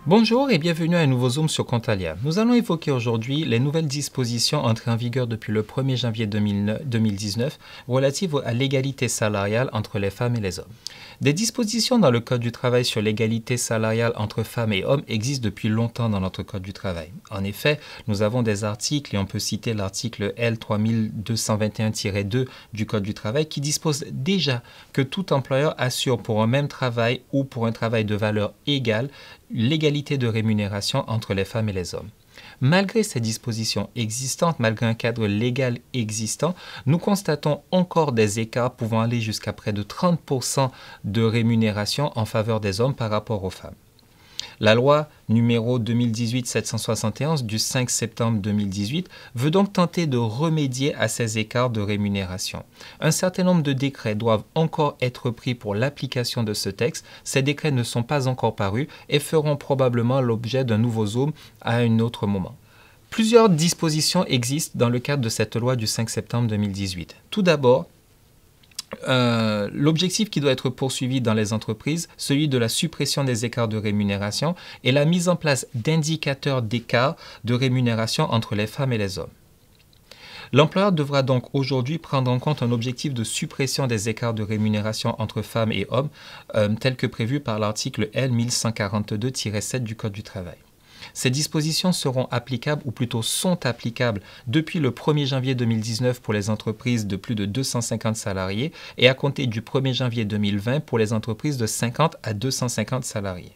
Bonjour et bienvenue à un nouveau Zoom sur Contalia. Nous allons évoquer aujourd'hui les nouvelles dispositions entrées en vigueur depuis le 1er janvier 2019 relatives à l'égalité salariale entre les femmes et les hommes. Des dispositions dans le Code du travail sur l'égalité salariale entre femmes et hommes existent depuis longtemps dans notre Code du travail. En effet, nous avons des articles et on peut citer l'article L 3221-2 du Code du travail qui dispose déjà que tout employeur assure pour un même travail ou pour un travail de valeur égale l'égalité de rémunération entre les femmes et les hommes. Malgré ces dispositions existantes, malgré un cadre légal existant, nous constatons encore des écarts pouvant aller jusqu'à près de 30% de rémunération en faveur des hommes par rapport aux femmes. La loi numéro 2018-771 du 5 septembre 2018 veut donc tenter de remédier à ces écarts de rémunération. Un certain nombre de décrets doivent encore être pris pour l'application de ce texte. Ces décrets ne sont pas encore parus et feront probablement l'objet d'un nouveau Zoom à un autre moment. Plusieurs dispositions existent dans le cadre de cette loi du 5 septembre 2018. Tout d'abord, l'objectif qui doit être poursuivi dans les entreprises, celui de la suppression des écarts de rémunération et la mise en place d'indicateurs d'écart de rémunération entre les femmes et les hommes. L'employeur devra donc aujourd'hui prendre en compte un objectif de suppression des écarts de rémunération entre femmes et hommes, tel que prévu par l'article L 1142-7 du Code du travail. Ces dispositions seront applicables, ou plutôt sont applicables, depuis le 1er janvier 2019 pour les entreprises de plus de 250 salariés et à compter du 1er janvier 2020 pour les entreprises de 50 à 250 salariés.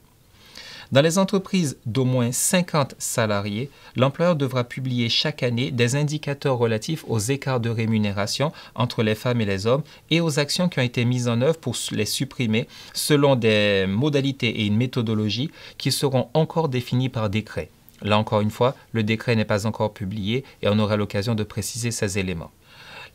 Dans les entreprises d'au moins 50 salariés, l'employeur devra publier chaque année des indicateurs relatifs aux écarts de rémunération entre les femmes et les hommes et aux actions qui ont été mises en œuvre pour les supprimer selon des modalités et une méthodologie qui seront encore définies par décret. Là encore une fois, le décret n'est pas encore publié et on aura l'occasion de préciser ces éléments.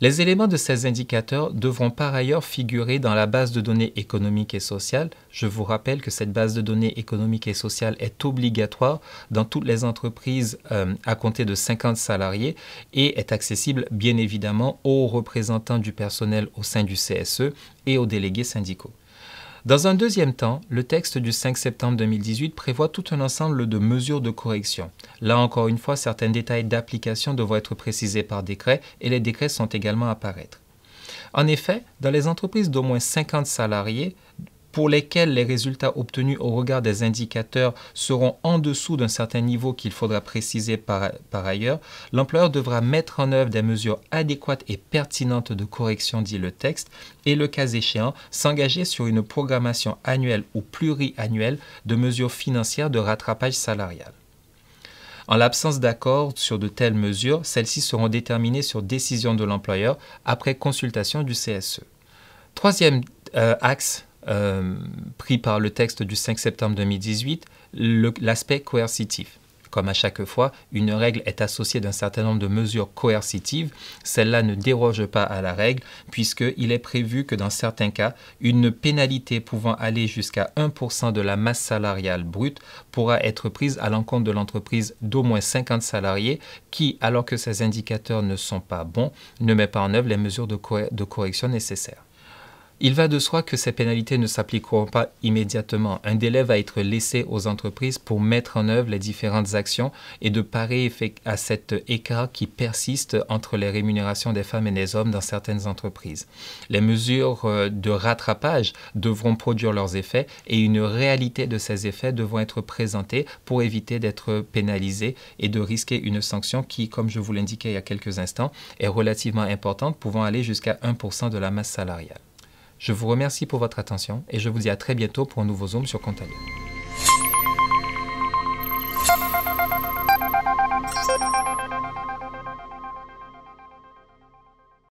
Les éléments de ces indicateurs devront par ailleurs figurer dans la base de données économiques et sociales. Je vous rappelle que cette base de données économiques et sociales est obligatoire dans toutes les entreprises à compter de 50 salariés et est accessible bien évidemment aux représentants du personnel au sein du CSE et aux délégués syndicaux. Dans un deuxième temps, le texte du 5 septembre 2018 prévoit tout un ensemble de mesures de correction. Là encore une fois, certains détails d'application devront être précisés par décret et les décrets sont également à paraître. En effet, dans les entreprises d'au moins 50 salariés, pour lesquels les résultats obtenus au regard des indicateurs seront en dessous d'un certain niveau qu'il faudra préciser par ailleurs, l'employeur devra mettre en œuvre des mesures adéquates et pertinentes de correction, dit le texte, et le cas échéant, s'engager sur une programmation annuelle ou pluriannuelle de mesures financières de rattrapage salarial. En l'absence d'accord sur de telles mesures, celles-ci seront déterminées sur décision de l'employeur après consultation du CSE. Troisième axe pris par le texte du 5 septembre 2018, l'aspect coercitif. Comme à chaque fois, une règle est associée d'un certain nombre de mesures coercitives. Celle-là ne déroge pas à la règle puisqu'il est prévu que dans certains cas, une pénalité pouvant aller jusqu'à 1% de la masse salariale brute pourra être prise à l'encontre de l'entreprise d'au moins 50 salariés qui, alors que ces indicateurs ne sont pas bons, ne met pas en œuvre les mesures de correction nécessaires. Il va de soi que ces pénalités ne s'appliqueront pas immédiatement. Un délai va être laissé aux entreprises pour mettre en œuvre les différentes actions et de parer à cet écart qui persiste entre les rémunérations des femmes et des hommes dans certaines entreprises. Les mesures de rattrapage devront produire leurs effets et une réalité de ces effets devront être présentées pour éviter d'être pénalisés et de risquer une sanction qui, comme je vous l'indiquais il y a quelques instants, est relativement importante, pouvant aller jusqu'à 1% de la masse salariale. Je vous remercie pour votre attention et je vous dis à très bientôt pour un nouveau Zoom sur Contalia.